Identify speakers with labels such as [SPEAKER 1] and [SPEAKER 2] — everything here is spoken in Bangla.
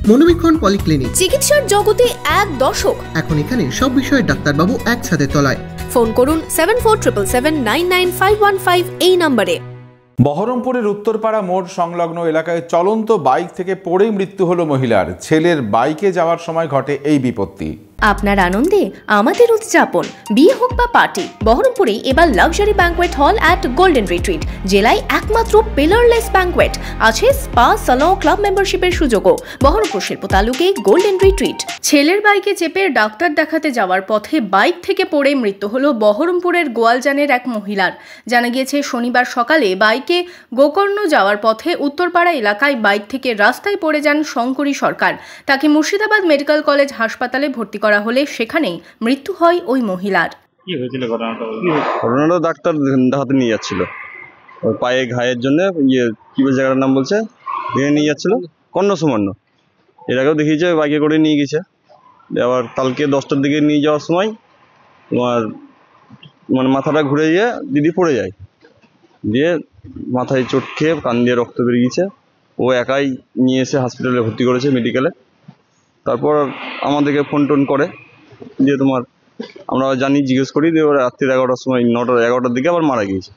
[SPEAKER 1] মনোবীক্ষণ পলিক্লিনিক,
[SPEAKER 2] চিকিৎসার জগতে এক দশক।
[SPEAKER 1] এখন এখানে সব বিষয়ে ডাক্তারবাবু একসাথে তলায়।
[SPEAKER 2] ফোন করুন 7477799515 এই নম্বরে।
[SPEAKER 3] বহরমপুরের উত্তরপাড়া মোড় সংলগ্ন এলাকায় চলন্ত বাইক থেকে পড়ে মৃত্যু হলো মহিলার। ছেলের বাইকে যাওয়ার সময় ঘটে এই বিপত্তি।
[SPEAKER 2] আপনার আনন্দে আমাদের উদযাপন। বিয়ে হোক বা পার্টি, বহরমপুরে এবার luxury banquet hall at golden retreat. জেলায় একমাত্র পিলারলেস ব্যাঙ্কোয়েট, আছে স্পা, সালন, ক্লাব মেম্বারশিপের সুযোগও। বহরমপুর শিল্প তালুকে গোল্ডেন রিট্রিট। ছেলের বাইকে চেপে ডাক্তার দেখাতে যাওয়ার পথে বাইক থেকে পড়ে মৃত্যু হলো বহরমপুরের গোয়ালজানের এক মহিলার। জানা গিয়েছে, শনিবার সকালে বাইকে গোকর্ণ যাওয়ার পথে উত্তরপাড়া এলাকায় বাইক থেকে রাস্তায় পড়ে যান শঙ্করী সরকার। তাকে মুর্শিদাবাদ মেডিকেল কলেজ হাসপাতালে ভর্তি করা হলে সেখানেই মৃত্যু হয় ওই মহিলার।
[SPEAKER 4] কি হয়েছিল ঘটনাটা?
[SPEAKER 5] ঘটনাটা ডাক্তার দেখাতে নিয়ে যাচ্ছিল, ওর পায়ে ঘায়ের জন্য কি জায়গাটার নাম বলছে, নিয়ে যাচ্ছিল কর্ণসুমান্য। এর আগেও দেখিয়েছে, বাইকে করে নিয়ে গেছে। আবার কালকে 10টার দিকে নিয়ে যাওয়ার সময় তোমার মাথাটা ঘুরে গিয়ে দিদি পড়ে যায়, দিয়ে মাথায় চোট খেয়ে কান দিয়ে রক্ত বেরিয়ে গেছে। ও একাই নিয়ে এসে হসপিটালে ভর্তি করেছে মেডিকেলে। তারপর আমাদেরকে ফোন টোন করে, দিয়ে আমরা জানি, জিজ্ঞেস করি, দিয়ে ওরা রাত্রির 11টার সময় 11টার দিকে আবার মারা গিয়েছে।